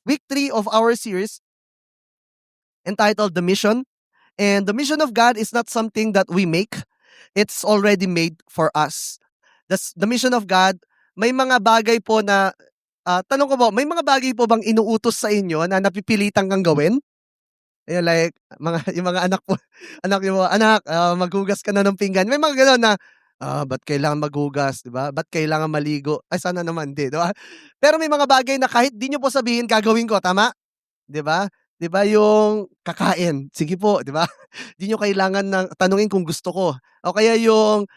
week 3 of our series entitled The Mission. And the mission of God is not something that we make. It's already made for us. The mission of God, may mga bagay po na, tanong ko po, may mga bagay po bang inuutos sa inyo na napipilitan kang gawin? Like, yung mga anak po, anak niyo po, "Anak, maghugas ka na ng pinggan." May mga gano'n na, ba't kailangan maghugas, 'di ba? Ba't kailangan maligo? Ay, sana naman 'di ba? Pero may mga bagay na kahit 'di niyo po sabihin, gagawin ko, tama? 'Di ba? 'Di ba yung kakain, sige po, 'di ba? 'Di niyo kailangan ng tanungin kung gusto ko. O kaya yung,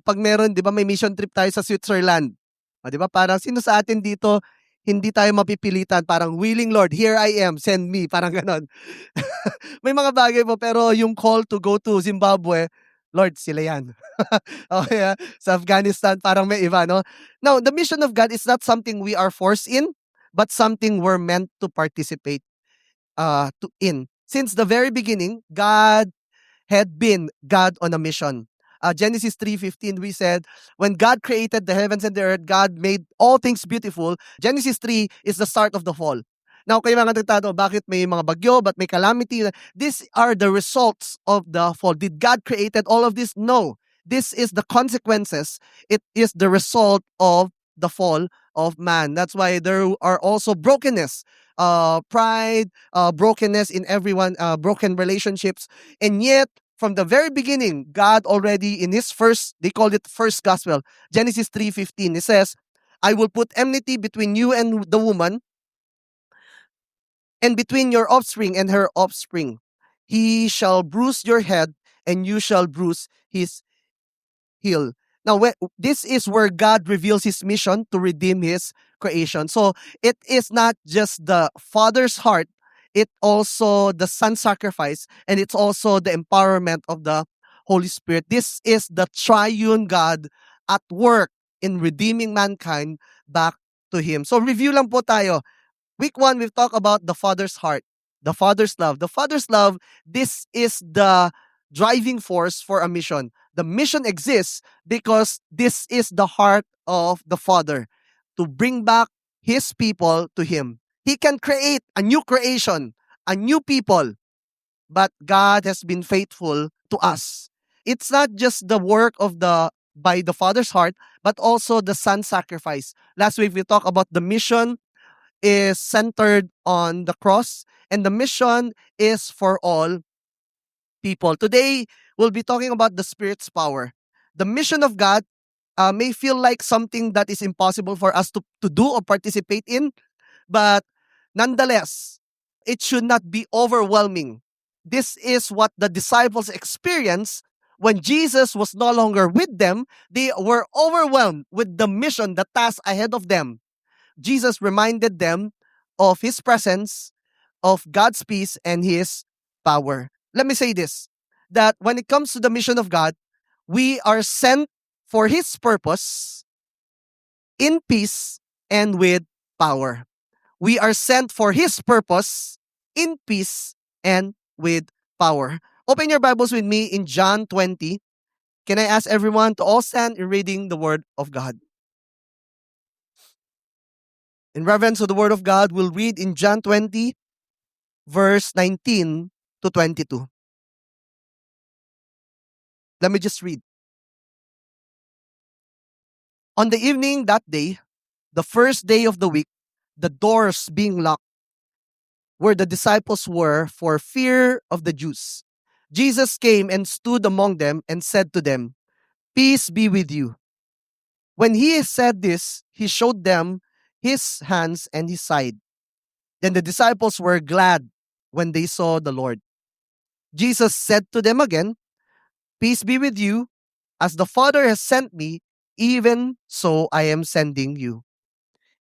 'pag meron 'di ba may mission trip tayo sa Switzerland. Oh, 'di ba parang sino sa atin dito hindi tayo mapipilitan, parang, "Willing Lord, here I am, send me." Parang gano'n. May mga bagay po pero yung call to go to Zimbabwe, Lord sila 'yan. O kaya sa Afghanistan parang may iba 'no. Now, the mission of God is not something we are forced in, but something we're meant to participate in. Since the very beginning, God had been God on a mission. Genesis 3:15, we said, when God created the heavens and the earth, God made all things beautiful. Genesis 3 is the start of the fall. Now, kayo mga nagtatanong, bakit may mga bagyo, ba't may calamity? These are the results of the fall. Did God created all of this? No. This is the consequences. It is the result of the fall of man. That's why there are also brokenness, pride, brokenness in everyone, broken relationships. And yet, from the very beginning, God already in his first, they call it first gospel, Genesis 3:15, it says, "I will put enmity between you and the woman, and between your offspring and her offspring. He shall bruise your head, and you shall bruise his heel." Now, this is where God reveals his mission to redeem his creation. So it is not just the Father's heart, it also the Son's sacrifice, and it's also the empowerment of the Holy Spirit. This is the triune God at work in redeeming mankind back to him. So review lang po tayo. Week 1, we've talked about the Father's heart, the Father's love. The Father's love, this is the driving force for a mission. The mission exists because this is the heart of the Father, to bring back his people to him. He can create a new creation, a new people, but God has been faithful to us. It's not just the work of the by the Father's heart, but also the Son's sacrifice. Last week we talked about the mission is centered on the cross, and the mission is for all people. Today, we'll be talking about the Spirit's power. The mission of God may feel like something that is impossible for us to do or participate in, but nonetheless, it should not be overwhelming. This is what the disciples experienced when Jesus was no longer with them. They were overwhelmed with the mission, the task ahead of them. Jesus reminded them of his presence, of God's peace, and his power. Let me say this, that when it comes to the mission of God, we are sent for his purpose in peace and with power. We are sent for his purpose in peace and with power. Open your Bibles with me in John 20. Can I ask everyone to all stand in reading the word of God? In reverence of the word of God, we'll read in John 20, verse 19 to 22. Let me just read. On the evening that day, the first day of the week, the doors being locked where the disciples were for fear of the Jews, Jesus came and stood among them and said to them, "Peace be with you." When he said this, he showed them his hands and his side. Then the disciples were glad when they saw the Lord. Jesus said to them again, "Peace be with you. As the Father has sent me, even so I am sending you."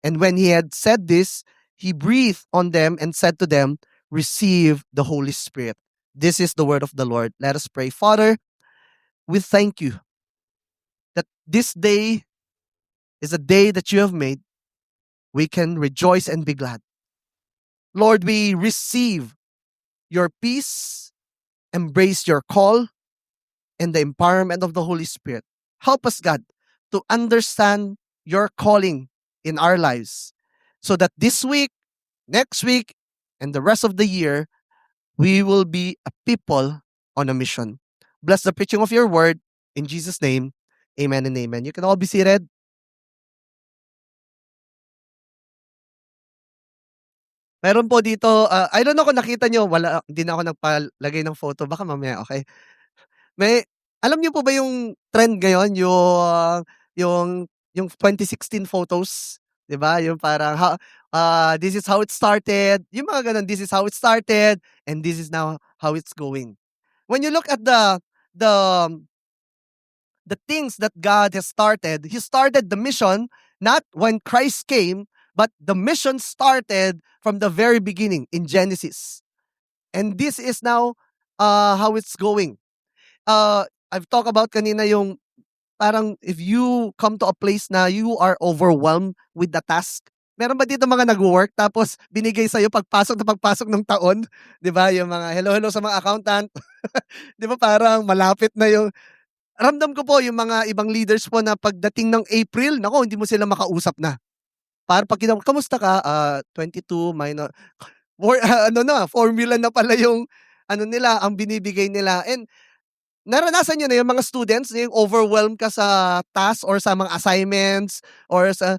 And when he had said this, he breathed on them and said to them, "Receive the Holy Spirit." This is the word of the Lord. Let us pray. Father, we thank you that this day is a day that you have made. We can rejoice and be glad. Lord, we receive your peace, embrace your call, and the empowerment of the Holy Spirit. Help us, God, to understand your calling in our lives so that this week next week and the rest of the year, we will be a people on a mission. Bless the preaching of your word. In Jesus' name, amen and amen. You can all be seated. Meron po dito, I don't know kung nakita nyo, wala, hindi na ako nagpalagay ng photo. Baka mamaya, okay? May, alam niyo po ba yung trend ngayon, yung, yung 2016 photos? 'Di ba? Yung parang, this is how it started. Yung mga ganun, this is how it started, and this is now how it's going. When you look at the the things that God has started, He started the mission not when Christ came, but the mission started from the very beginning in Genesis. And this is now how it's going. I've talked about kanina yung parang if you come to a place na you are overwhelmed with the task. Meron ba dito mga nagwo-work tapos binigay sa'yo pagpasok na pagpasok ng taon? 'Di ba, yung mga hello, hello sa mga accountant. 'Di ba parang malapit na yung ramdam ko po yung mga ibang leaders po na pagdating ng April, naku hindi mo sila makausap na. Parang 'pag "Kamusta ka?" 22 minus ano na, formula na pala yung ano nila, ang binibigay nila. And naranasan niyo na yung mga students, yung overwhelmed ka sa task or sa mga assignments or sa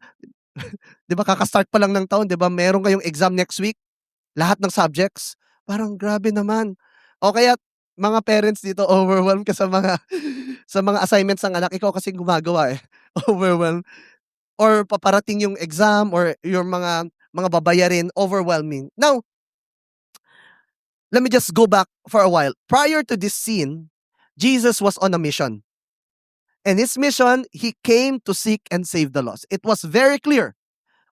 'di ba kaka-start pa lang ng taon, 'di ba meron kayong exam next week, lahat ng subjects. Parang grabe naman. O kaya mga parents dito overwhelmed ka sa mga sa mga assignments ng anak, ikaw kasing gumagawa, eh. Overwhelmed or paparating yung exam or yung mga babayarin, overwhelming. Now, let me just go back for a while. Prior to this scene, Jesus was on a mission. And his mission, he came to seek and save the lost. It was very clear.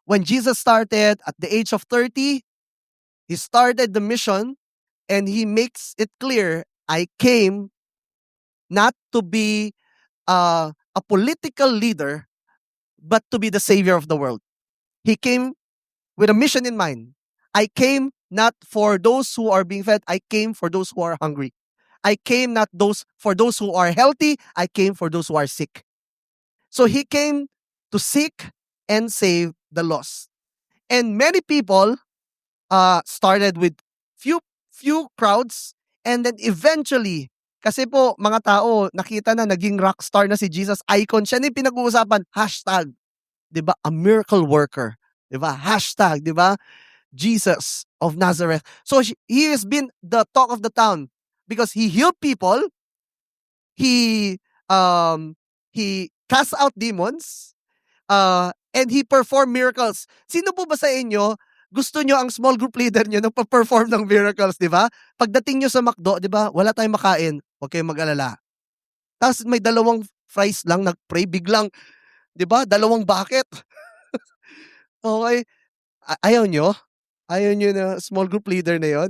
When Jesus started at the age of 30, he started the mission and he makes it clear, I came not to be a political leader, but to be the savior of the world. He came with a mission in mind. I came not for those who are being fed, I came for those who are hungry. I came not those for those who are healthy, I came for those who are sick. So he came to seek and save the lost. And many people started with few crowds and then eventually kasi po mga tao nakita na naging rockstar na si Jesus, icon siya, na yung pinag-uusapan, hashtag, 'di ba, a miracle worker, 'di ba? Hashtag, 'di ba? Jesus of Nazareth. So he has been the talk of the town because he healed people, he he cast out demons, and he performed miracles. Sino po ba sa inyo gusto nyo ang small group leader nyo nagpa-perform ng miracles, di ba? Pagdating nyo sa McDo, di ba, wala tayong makain, huwag kayong mag-alala. Tapos may dalawang fries lang, nag-pray, biglang, di ba, dalawang bucket. Okay, ayaw nyo? Ayaw nyo na small group leader na yun?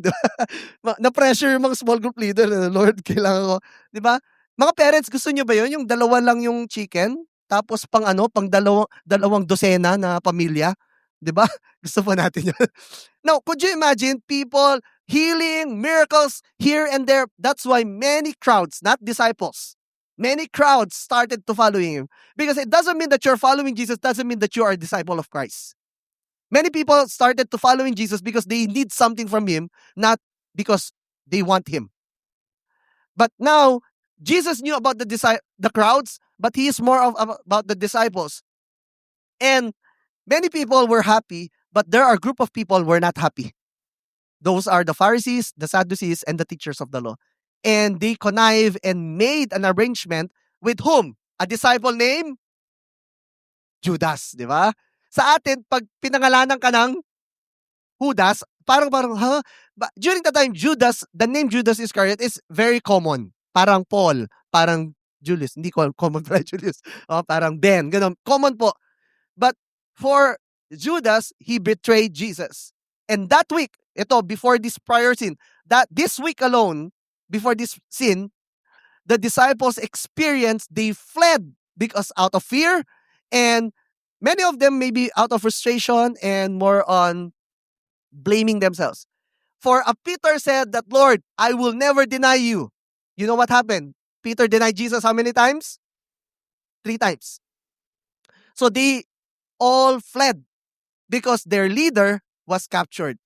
Na-pressure yung mga small group leader na, Lord, kailangan ko. Di ba? Mga parents, gusto nyo ba yun? Yung dalawa lang yung chicken, tapos pang ano, pang dalawang dosena na pamilya? Di ba? Gusto po natin yun. Now, could you imagine people healing, miracles here and there? That's why many crowds, not disciples, many crowds started to follow him. Because it doesn't mean that you're following Jesus, doesn't mean that you are a disciple of Christ. Many people started to following Jesus because they need something from him, not because they want him. But now, Jesus knew about the crowds, but he is more about the disciples. And many people were happy, but there are a group of people who were not happy. Those are the Pharisees, the Sadducees, and the teachers of the law. And they connive and made an arrangement with whom? A disciple named Judas, di ba? Sa atin, pag pinangalanan ka ng Judas, parang, ha? During the time, Judas, the name Judas Iscariot is very common. Parang Paul, parang Julius. Hindi common para Julius. Parang Ben, ganun. Common po. But for Judas, he betrayed Jesus. And that week, ito, before this prior sin, that this week alone, before this sin, the disciples experienced, they fled because out of fear, and many of them maybe out of frustration and more on blaming themselves. For Peter said that, Lord, I will never deny you. You know what happened? Peter denied Jesus how many times? 3 times. So they all fled because their leader was captured.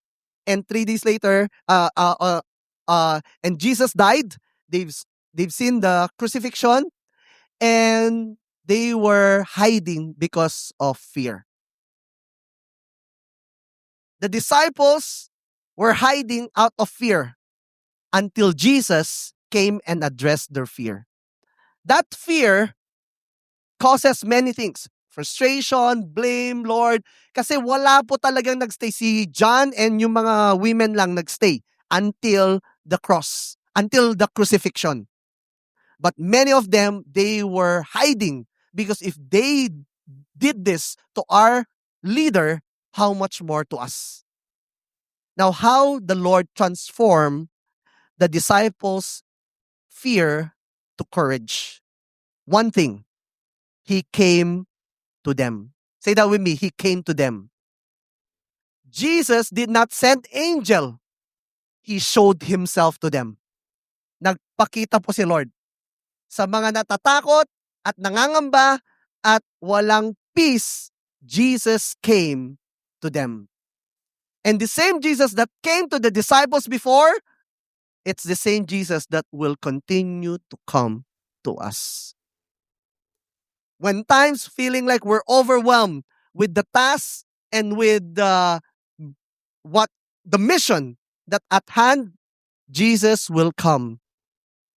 And 3 days later, and Jesus died. They've seen the crucifixion, and they were hiding because of fear. The disciples were hiding out of fear until Jesus came and addressed their fear. That fear causes many things. Frustration, blame, Lord. Kasi wala po talagang nagstay. Si John and yung mga women lang nagstay until the cross, until the crucifixion. But many of them, they were hiding because if they did this to our leader, how much more to us? Now, how the Lord transformed the disciples' fear to courage. One thing, He came to them. Say that with me, He came to them. Jesus did not send angel. He showed Himself to them. Nagpakita po si Lord sa mga natatakot at nangangamba at walang peace. Jesus came to them. And the same Jesus that came to the disciples before, it's the same Jesus that will continue to come to us. When times feeling like we're overwhelmed with the task and with the mission that at hand, Jesus will come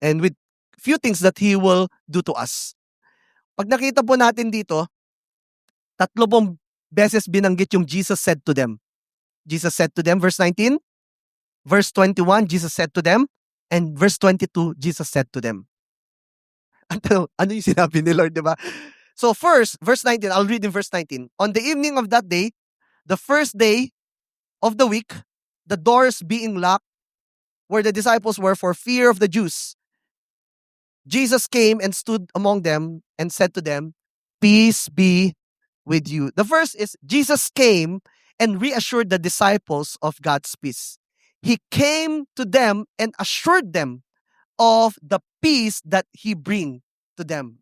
and with few things that He will do to us. Pag nakita po natin dito, 3 pong beses binanggit yung Jesus said to them. Jesus said to them, verse 19. Verse 21, Jesus said to them. And verse 22, Jesus said to them. Ano yung sinabi ni Lord, di ba? So first, verse 19, I'll read in verse 19. On the evening of that day, the first day of the week, the doors being locked where the disciples were for fear of the Jews, Jesus came and stood among them and said to them, peace be with you. The verse is, Jesus came and reassured the disciples of God's peace. He came to them and assured them of the peace that He bring to them.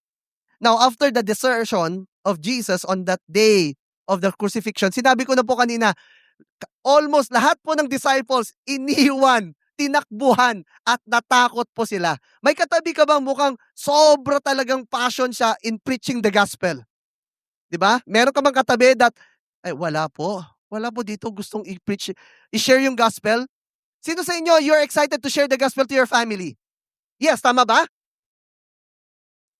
Now, after the desertion of Jesus on that day of the crucifixion, sinabi ko na po kanina, almost lahat po ng disciples iniwan, tinakbuhan, at natakot po sila. May katabi ka bang mukhang sobra talagang passion siya in preaching the gospel? Diba? Meron ka bang katabi that, ay wala po dito gustong i-preach, i-share yung gospel? Sino sa inyo, you're excited to share the gospel to your family? Yes, tama ba?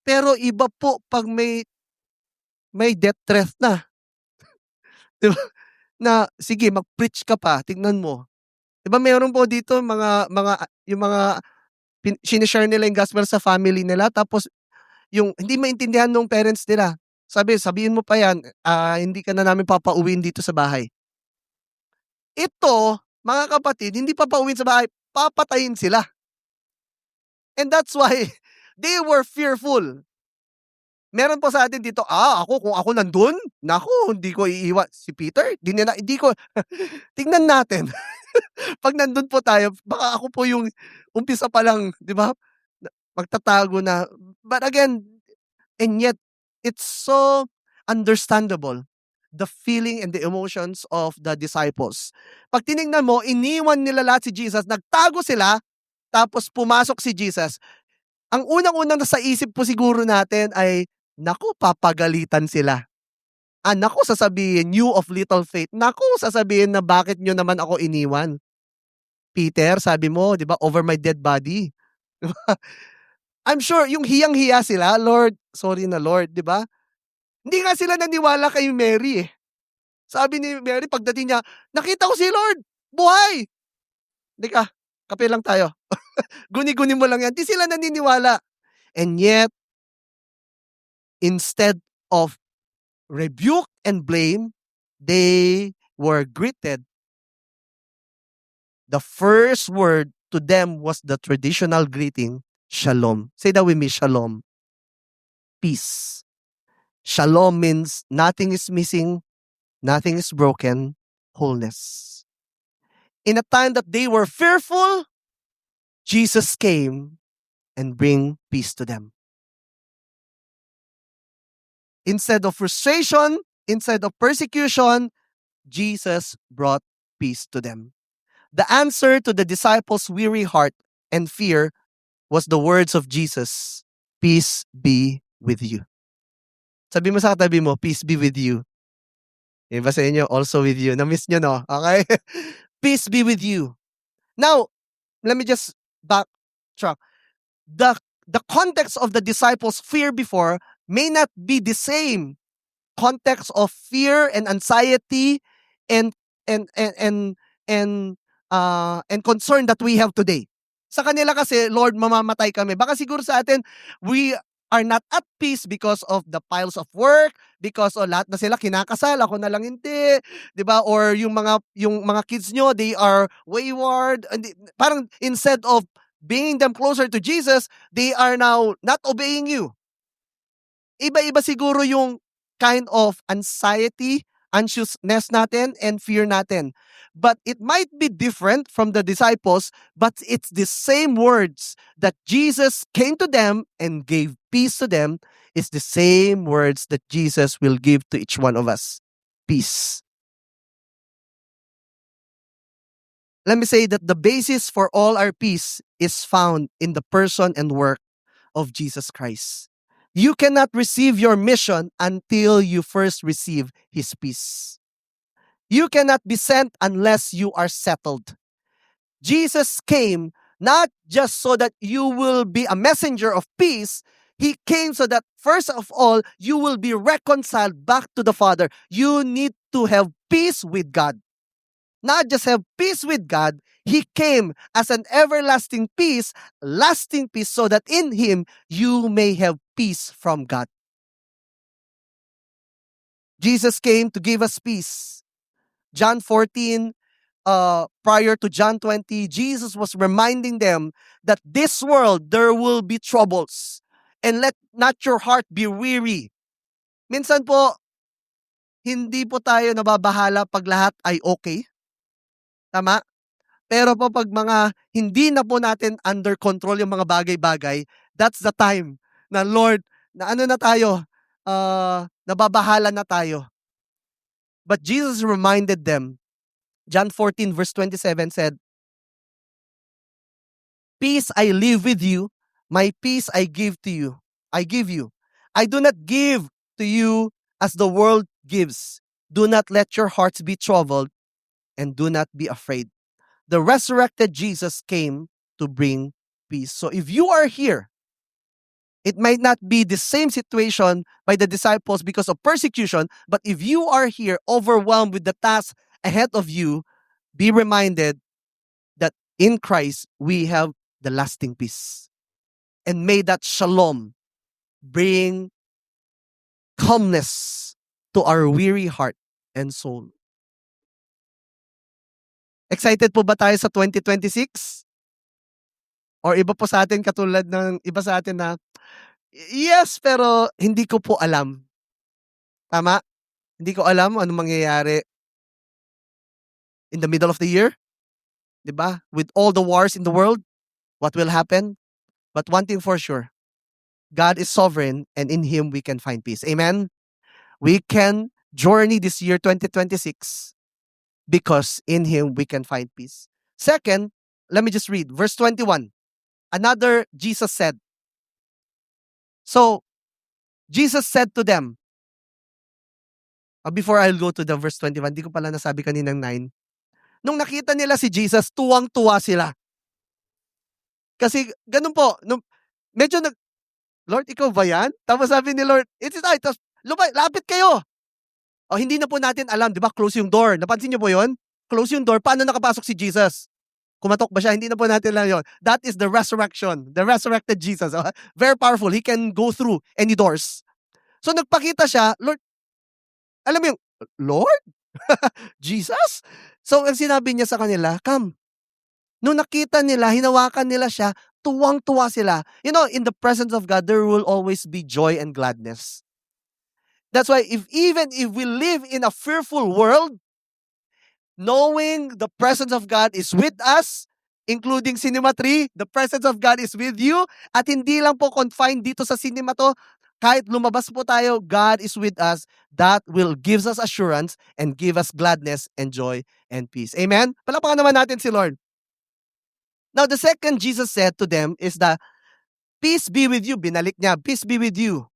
Pero iba po pag may death threat na. Diba? Na, sige, mag-preach ka pa, tignan mo. Diba meron po dito yung mga sinishare nila yung gospel sa family nila, tapos yung hindi maintindihan ng parents nila. Sabihin mo pa yan, hindi ka na namin papauwiin dito sa bahay. Ito, mga kapatid, hindi papauwiin sa bahay, papatayin sila. And that's why they were fearful. Meron po sa atin dito, kung ako nandun, naku, hindi ko iiwan. Si Peter, hindi ko, tingnan natin. Pag nandun po tayo, baka ako po yung umpisa pa lang, di ba? Magtatago na. But again, and yet, it's so understandable, the feeling and the emotions of the disciples. Pag tinignan mo, iniwan nila lahat si Jesus, nagtago sila, tapos pumasok si Jesus. Ang unang-unang nasa isip po siguro natin ay, naku, papagalitan sila. Naku, sasabihin, you of little faith. Naku, sasabihin na bakit nyo naman ako iniwan? Peter, sabi mo, di ba, over my dead body. I'm sure, yung hiyang-hiya sila, Lord, sorry na Lord, di ba? Hindi nga sila naniwala kay Mary eh. Sabi ni Mary, pagdating niya, nakita ko si Lord, buhay! Hindi ka, kape lang tayo. Guni-guni mo lang yan. Di sila naniniwala. And yet, instead of rebuke and blame, they were greeted. The first word to them was the traditional greeting, shalom. Say that with me, shalom. Peace. Shalom means nothing is missing, nothing is broken, wholeness. In a time that they were fearful, Jesus came and bring peace to them. Instead of frustration, instead of persecution, Jesus brought peace to them. The answer to the disciples' weary heart and fear was the words of Jesus, "Peace be with you." Sabi mo sa katabi mo, "Peace be with you." Iba sa inyo, "Also with you." Na-miss nyo, no? Okay? Peace be with you. Now, let me just backtrack. The, the context of the disciples' fear before may not be the same context of fear and anxiety and and and and and concern that we have today. Sa kanila kasi, Lord, mamamatay kami. Baka siguro sa atin, we are not at peace because of the piles of work, because of lahat na sila kinakasal, ako na lang hindi, 'di ba? Or yung mga kids nyo, they are wayward. Parang instead of bringing them closer to Jesus, they are now not obeying you. Iba-iba siguro yung kind of anxiety, anxiousness natin, and fear natin. But it might be different from the disciples, but it's the same words that Jesus came to them and gave peace to them. It's the same words that Jesus will give to each one of us. Peace. Let me say that the basis for all our peace is found in the person and work of Jesus Christ. You cannot receive your mission until you first receive His peace. You cannot be sent unless you are settled. Jesus came not just so that you will be a messenger of peace. He came so that first of all, you will be reconciled back to the Father. You need to have peace with God. Not just have peace with God, He came as an everlasting peace, lasting peace, so that in Him you may have peace from God. Jesus came to give us peace. John 14, prior to John 20, Jesus was reminding them that this world, there will be troubles. And let not your heart be weary. Minsan po, hindi po tayo nababahala pag lahat ay okay. Tama? Pero po pag mga hindi na po natin under control yung mga bagay-bagay, that's the time na Lord, na ano na tayo, nababahala na tayo. But Jesus reminded them, John 14 verse 27 said, "Peace I leave with you, my peace I give to you. I give you. I do not give to you as the world gives. Do not let your hearts be troubled and do not be afraid." The resurrected Jesus came to bring peace. So if you are here, it might not be the same situation by the disciples because of persecution, but if you are here overwhelmed with the task ahead of you, be reminded that in Christ we have the lasting peace. And may that shalom bring calmness to our weary heart and soul. Excited po ba tayo sa 2026? Or iba po sa atin katulad ng iba sa atin na, yes, pero hindi ko po alam. Tama? Hindi ko alam anong mangyayari in the middle of the year. Diba? With all the wars in the world, what will happen? But one thing for sure, God is sovereign and in Him we can find peace. Amen? We can journey this year 2026 because in Him we can find peace. Second, let me just read verse 21. Another Jesus said. So, Jesus said to them, before I'll go to the verse 21, di ko pala nasabi kaninang 9. Nung nakita nila si Jesus, tuwang-tuwa sila. Kasi ganun po, medyo Lord, ikaw ba yan? Tapos sabi ni Lord, it's I. Tapos, lapit kayo. O, hindi na po natin alam, di ba? Close yung door. Napansin niyo po yun? Close yung door. Paano nakapasok si Jesus? Kumatok ba siya? Hindi na po natin alam yun. That is the resurrection. The resurrected Jesus. Very powerful. He can go through any doors. So, nagpakita siya, Lord, alam mo yung, Lord? Jesus? So, ang sinabi niya sa kanila, come. Nung nakita nila, hinawakan nila siya, tuwang-tuwa sila. You know, in the presence of God, there will always be joy and gladness. That's why even if we live in a fearful world, knowing the presence of God is with us, including Cinema 3, the presence of God is with you, at hindi lang po confined dito sa cinema to, Kahit lumabas po tayo, God is with us. That will gives us assurance and give us gladness and joy and peace. Amen? Palakpakan naman natin si Lord. Now, the second Jesus said to them is that, peace be with you. Binalik niya, peace be with you.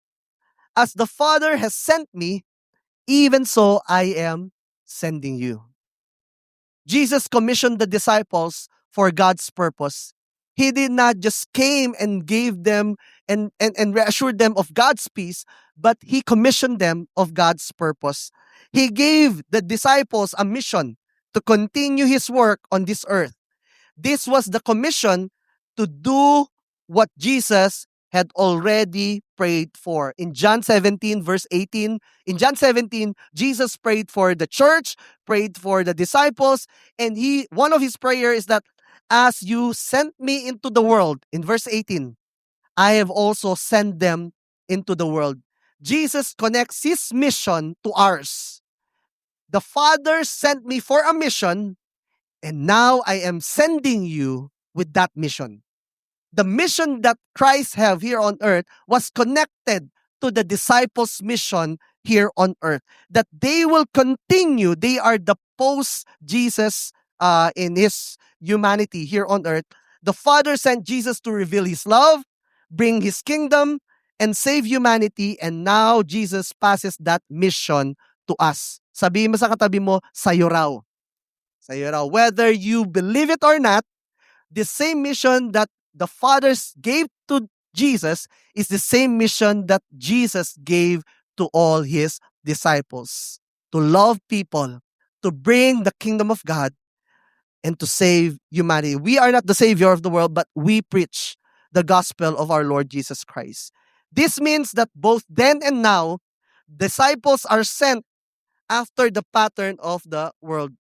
As the Father has sent me, even so I am sending you. Jesus commissioned the disciples for God's purpose. He did not just came and gave them and reassured them of God's peace, but he commissioned them of God's purpose. He gave the disciples a mission to continue his work on this earth. This was the commission to do what Jesus had already prayed for. In John 17, verse 18, in John 17, Jesus prayed for the church, prayed for the disciples, and one of his prayer is that, as you sent me into the world, in verse 18, I have also sent them into the world. Jesus connects his mission to ours. The Father sent me for a mission, and now I am sending you with that mission. The mission that Christ have here on earth was connected to the disciples' mission here on earth. That they will continue. They are the post-Jesus in his humanity here on earth. The Father sent Jesus to reveal his love, bring his kingdom, and save humanity. And now Jesus passes that mission to us. Sabihin mo sa katabi mo, sa'yo raw. Sa'yo raw. Whether you believe it or not, the same mission that the Father gave to Jesus is the same mission that Jesus gave to all his disciples. To love people, to bring the kingdom of God, and to save humanity. We are not the Savior of the world, but we preach the gospel of our Lord Jesus Christ. This means that both then and now, disciples are sent after the pattern of the world.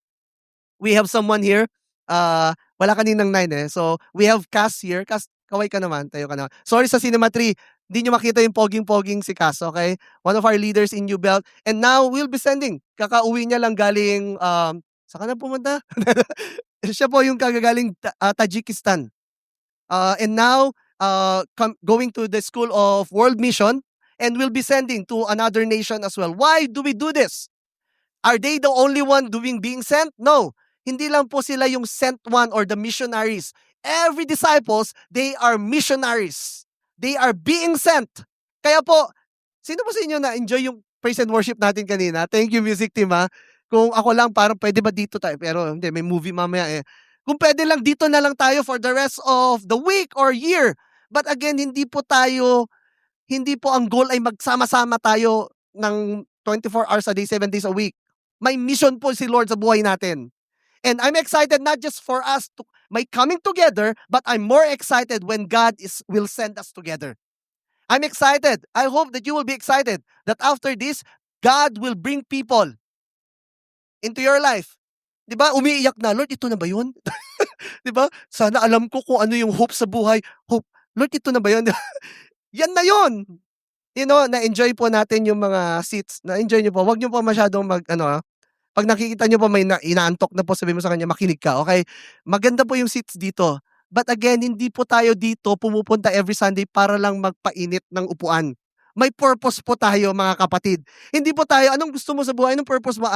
We have someone here. Wala kaninang 9 eh. So, we have Cass here. Cass, kaway ka naman. Tayo ka naman. Sorry sa Cinema 3. Hindi nyo makita yung poging-poging si Cass, okay? One of our leaders in New Belt. And now, we'll be sending. Kakauwi niya lang galing, saan ka na pumunta? Siya po yung kagagaling Tajikistan. And now, going to the School of World Mission. And we'll be sending to another nation as well. Why do we do this? Are they the only one being sent? No. Hindi lang po sila yung sent one or the missionaries. Every disciples, they are missionaries. They are being sent. Kaya po, sino po sa inyo na-enjoy yung praise and worship natin kanina? Thank you, music team, ha? Kung ako lang, parang pwede ba dito tayo? Pero hindi, may movie mamaya eh. Kung pwede lang, dito na lang tayo for the rest of the week or year. But again, hindi po ang goal ay magsama-sama tayo ng 24 hours a day, 7 days a week. May mission po si Lord sa buhay natin. And I'm excited not just for us to my coming together, but I'm more excited when God will send us together. I'm excited. I hope that you will be excited that after this, God will bring people into your life. 'Di ba? Umiiyak na, Lord, ito na ba 'yun? 'Di ba? Sana alam ko kung ano yung hope sa buhay. Hope, Lord, ito na ba 'yun? Yan na 'yun. You know, na-enjoy po natin yung mga seats. Na-enjoy niyo po. Huwag niyo po masyadong pag nakikita niyo po may inaantok na po, sabihin mo sa kanya, makinig ka, okay? Maganda po yung seats dito. But again, hindi po tayo dito pumupunta every Sunday para lang magpainit ng upuan. May purpose po tayo, mga kapatid. Hindi po tayo, anong gusto mo sa buhay? Anong purpose mo?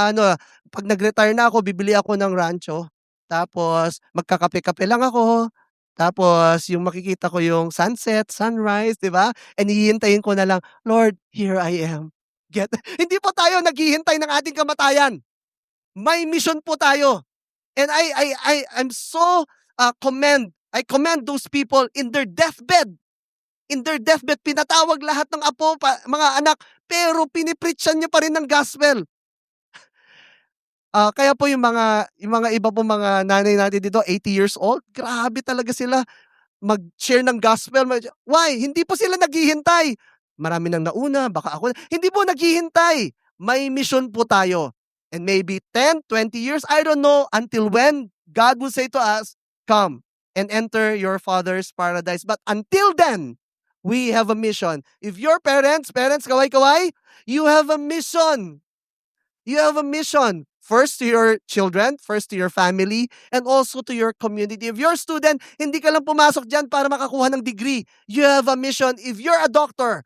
Pag nag-retire na ako, bibili ako ng rancho. Tapos, magkakape-kape lang ako. Tapos, yung makikita ko yung sunset, sunrise, di ba? And hihintayin ko na lang, Lord, here I am. Hindi po tayo naghihintay ng ating kamatayan. May mission po tayo. And I'm so I commend those people in their deathbed. In their deathbed, pinatawag lahat ng apo, mga anak, pero pinipreachan niya pa rin ng gospel. Kaya po yung mga iba po mga nanay natin dito, 80 years old, grabe talaga sila mag-share ng gospel. Why? Hindi po sila naghihintay. Marami nang nauna, baka ako. Hindi po naghihintay. May mission po tayo. And maybe 10, 20 years, I don't know until when God will say to us, come and enter your Father's paradise. But until then, we have a mission. If your parents, kaway-kaway, you have a mission. You have a mission. First to your children, first to your family, and also to your community. If you're a student, hindi ka lang pumasok dyan para makakuha ng degree. You have a mission. If you're a doctor,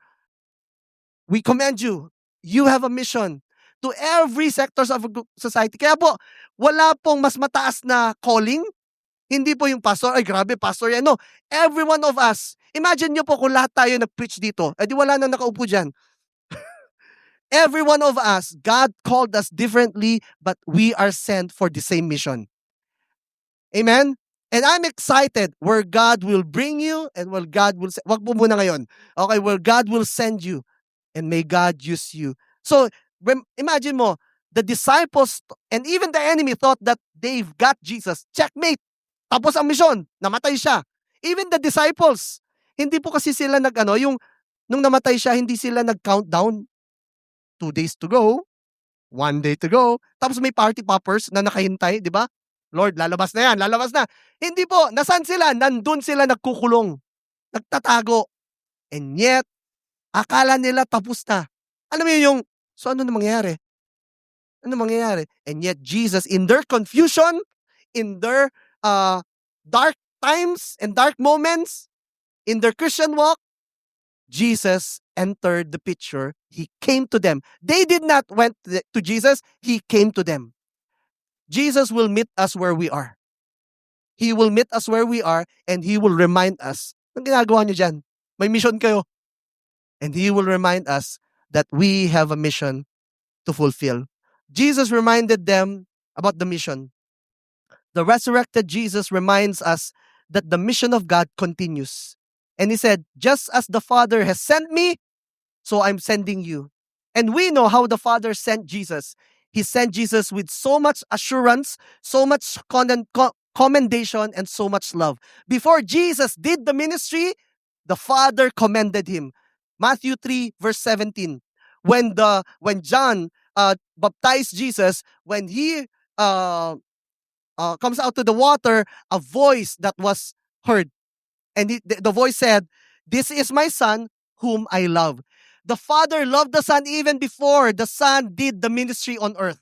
we command you. You have a mission to every sectors of society. Kaya po, wala pong mas mataas na calling. Hindi po yung pastor, ay grabe, pastor yan. No, every one of us. Imagine nyo po kung lahat tayo nag-preach dito. Eh di wala na nakaupo dyan. Every one of us, God called us differently, but we are sent for the same mission. Amen? And I'm excited where God will bring you and where God will, wag po muna ngayon. Okay, where God will send you and may God use you. So, imagine mo, the disciples and even the enemy thought that they've got Jesus. Checkmate. Tapos ang mission, namatay siya. Even the disciples, hindi po kasi sila nung namatay siya, hindi sila nag-countdown. 2 days to go, 1 day to go. Tapos may party poppers na nakahintay, di ba? Lord, lalabas na yan, lalabas na. Hindi po, nasan sila? Nandun sila nagkukulong, nagtatago. And yet, akala nila tapos na. Alam mo yung, so ano na mangyayari? Ano mangyayari? And yet, Jesus, in their confusion, in their dark times and dark moments, in their Christian walk, Jesus entered the picture. He came to them. They did not went to Jesus. He came to them. Jesus will meet us where we are. He will meet us where we are and He will remind us, anong ginagawa niyo dyan? May mission kayo. And He will remind us that we have a mission to fulfill. Jesus reminded them about the mission. The resurrected Jesus reminds us that the mission of God continues. And He said, just as the Father has sent me, so I'm sending you. And we know how the Father sent Jesus. He sent Jesus with so much assurance, so much commendation, and so much love. Before Jesus did the ministry, the Father commended Him. Matthew 3 verse 17. When John baptized Jesus, when he comes out to the water, a voice that was heard. And the voice said, "This is my Son whom I love." The Father loved the Son even before the Son did the ministry on earth.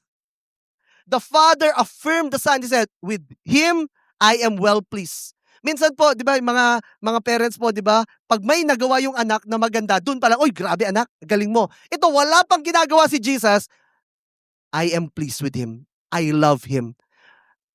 The Father affirmed the Son. He said, "With Him, I am well pleased." Minsan po, di ba, mga parents po, di ba, pag may nagawa yung anak na maganda, dun pala, oy, grabe anak, galing mo. Ito, wala pang ginagawa si Jesus. I am pleased with Him. I love Him.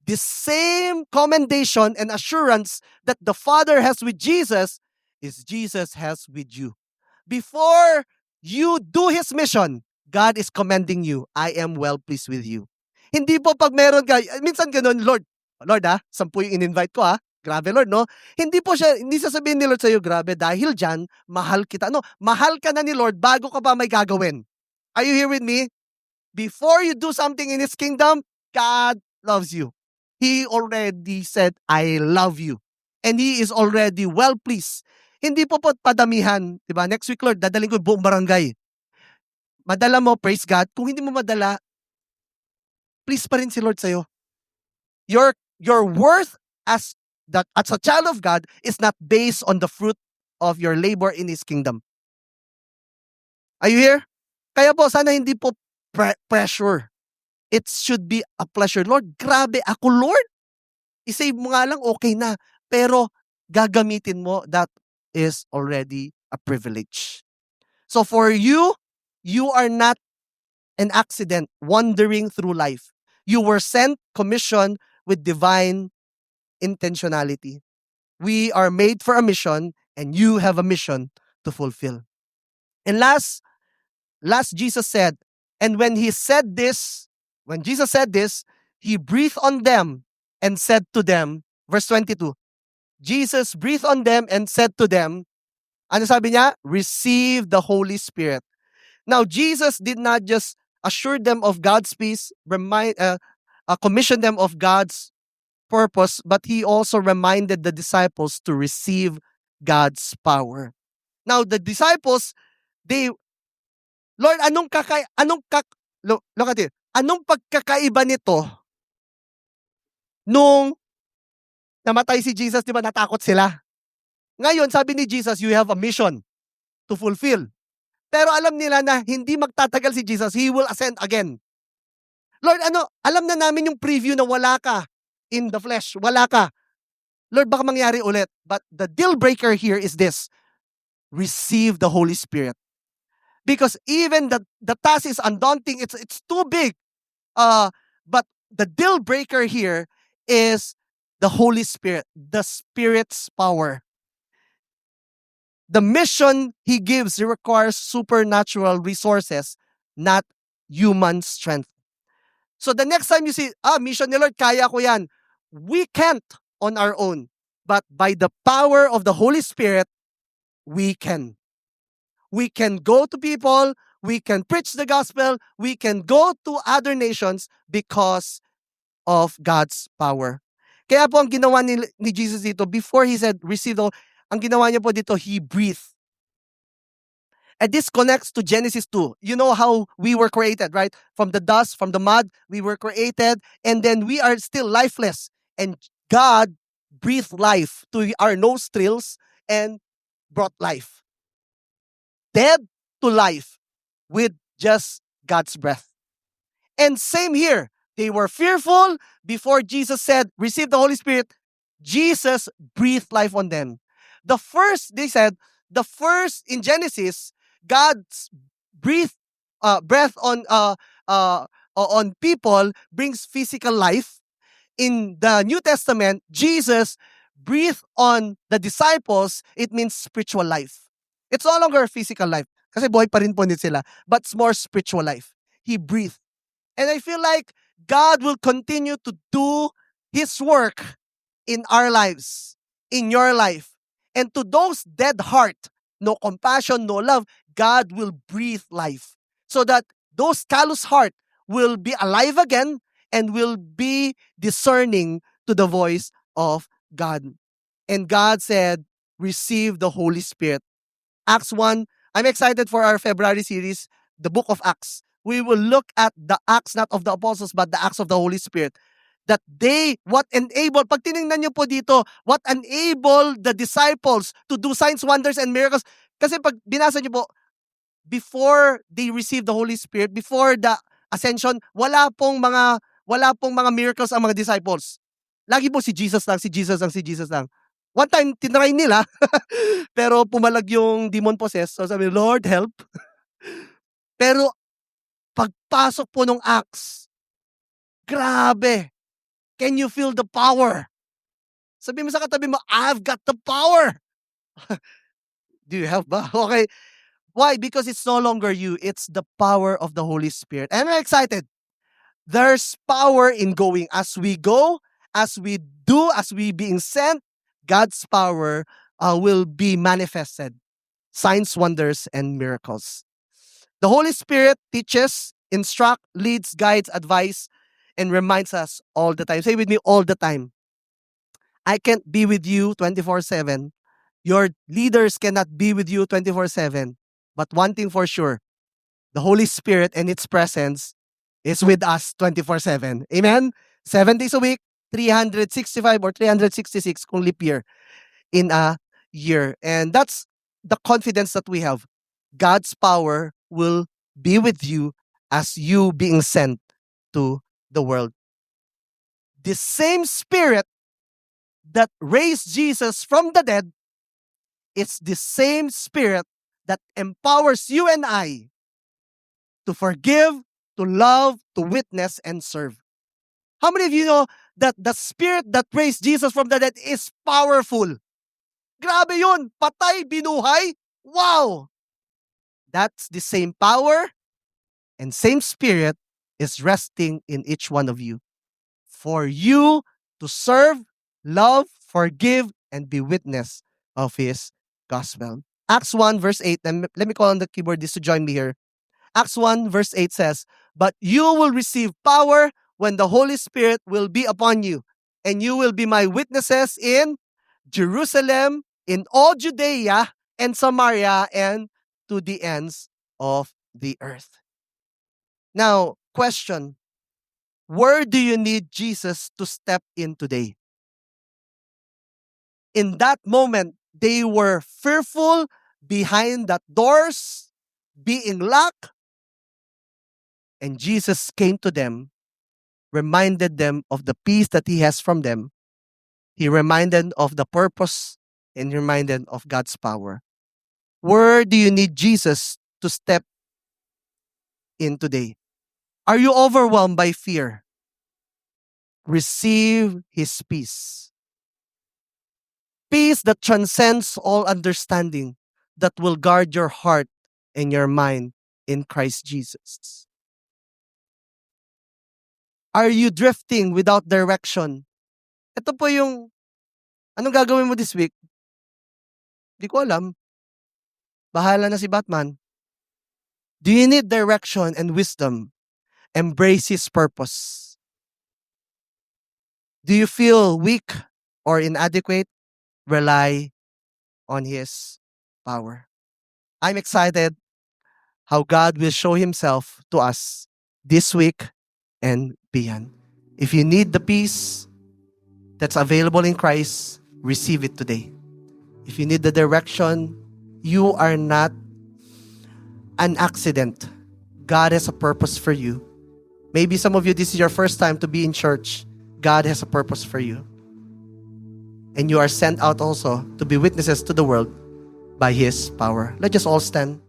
The same commendation and assurance that the Father has with Jesus is Jesus has with you. Before you do His mission, God is commending you. I am well pleased with you. Hindi po pag meron ka, minsan ganun, Lord, 10 yung in-invite ko Grabe Lord, no? Hindi sasabihin ni Lord sa'yo, grabe, dahil dyan, mahal kita. No, mahal ka na ni Lord bago ka pa may gagawin. Are you here with me? Before you do something in His kingdom, God loves you. He already said, I love you. And He is already well pleased. Hindi po padamihan. Diba? Next week, Lord, dadaling ko buong barangay. Madala mo, praise God. Kung hindi mo madala, please pa rin si Lord sa'yo. Your worth as a child of God is not based on the fruit of your labor in His kingdom. Are you here? Kaya po, sana hindi po pressure. It should be a pleasure. Lord, grabe ako, Lord. I-save mo nga lang, okay na. Pero gagamitin mo, that is already a privilege. So for you, you are not an accident wandering through life. You were sent, commissioned with divine intentionality. We are made for a mission, and you have a mission to fulfill. And last Jesus said, and when Jesus said this, He breathed on them and said to them, verse 22, Jesus breathed on them and said to them, ano sabi niya? Receive the Holy Spirit. Now, Jesus did not just assure them of God's peace, commission them of God's purpose, but He also reminded the disciples to receive God's power. Now, the disciples, Lord, anong pagkakaiba nito nung namatay si Jesus, di ba natakot sila? Ngayon, sabi ni Jesus, you have a mission to fulfill. Pero alam nila na hindi magtatagal si Jesus, He will ascend again. Lord, alam na namin yung preview na wala ka in the flesh, wala ka. Lord, baka mangyari ulit. But the deal breaker here is this: receive the Holy Spirit. because even the task is undaunting. It's too big. But the deal breaker here is the Holy Spirit, the Spirit's power. The mission He gives requires supernatural resources, not human strength. So the next time you see, mission ni Lord, kaya ko yan. We can't on our own. But by the power of the Holy Spirit, we can. We can go to people, we can preach the gospel, we can go to other nations because of God's power. Kaya po ang ginawa ni Jesus dito, before He said, receive the, ang ginawa niya po dito, He breathed. And this connects to Genesis 2. You know how we were created, right? From the dust, from the mud, we were created, and then we are still lifeless. And God breathed life to our nostrils and brought life. Dead to life with just God's breath. And same here. They were fearful before Jesus said, receive the Holy Spirit. Jesus breathed life on them. The first in Genesis, God's breath on people brings physical life. In the New Testament, Jesus breathed on the disciples. It means spiritual life. It's no longer physical life. Kasi buhay pa rin po sila. But it's more spiritual life. He breathed. And I feel like God will continue to do His work in our lives, in your life. And to those dead heart, no compassion, no love, God will breathe life. So that those callous heart will be alive again and will be discerning to the voice of God. And God said, receive the Holy Spirit. Acts 1, I'm excited for our February series, the book of Acts. We will look at the acts not of the apostles but the acts of the Holy Spirit. That what enabled, pag tinignan nyo po dito, what enabled the disciples to do signs, wonders, and miracles. Kasi pag binasa nyo po, before they received the Holy Spirit, before the ascension, wala pong mga miracles ang mga disciples. Lagi po si Jesus lang. One time, tinry nila, pero pumalag yung demon possessed. So sabi, Lord, help. Pero pagpasok po nung Acts, grabe. Can you feel the power? Sabi mo sa katabi mo, I've got the power. Do you have ba? Okay. Why? Because it's no longer you. It's the power of the Holy Spirit. And I'm excited. There's power in going. As we go, as we do, as we being sent, God's power will be manifested. Signs, wonders, and miracles. The Holy Spirit teaches, instructs, leads, guides, advises, and reminds us all the time. Say with me, all the time. I can't be with you 24/7. Your leaders cannot be with you 24/7. But one thing for sure, the Holy Spirit and its presence is with us 24/7. Amen? 7 days a week, 365 or 366 kung leap year in a year. And that's the confidence that we have. God's power will be with you as you being sent to the world. The same Spirit that raised Jesus from the dead, it's the same Spirit that empowers you and I to forgive, to love, to witness, and serve. How many of you know that the Spirit that raised Jesus from the dead is powerful? Grabe yun! Patay, binuhay? Wow! That's the same power and same Spirit is resting in each one of you. For you to serve, love, forgive, and be witness of His gospel. Acts 1 verse 8, and let me call on the keyboardist to join me here. Acts 1 verse 8 says, but you will receive power when the Holy Spirit will be upon you, and you will be my witnesses in Jerusalem, in all Judea and Samaria, and to the ends of the earth. Now, question, where do you need Jesus to step in today? In that moment, they were fearful behind that doors being locked. And Jesus came to them, reminded them of the peace that He has from them. He reminded of the purpose and reminded of God's power. Where do you need Jesus to step in today. Are you overwhelmed by fear? Receive His peace. Peace that transcends all understanding, that will guard your heart and your mind in Christ Jesus. Are you drifting without direction? Ito po yung, anong gagawin mo this week? Di ko alam. Bahala na si Batman. Do you need direction and wisdom? Embrace His purpose. Do you feel weak or inadequate? Rely on His power. I'm excited how God will show Himself to us this week and beyond. If you need the peace that's available in Christ, receive it today. If you need the direction, you are not an accident. God has a purpose for you. Maybe some of you, this is your first time to be in church. God has a purpose for you. And you are sent out also to be witnesses to the world by His power. Let's just all stand.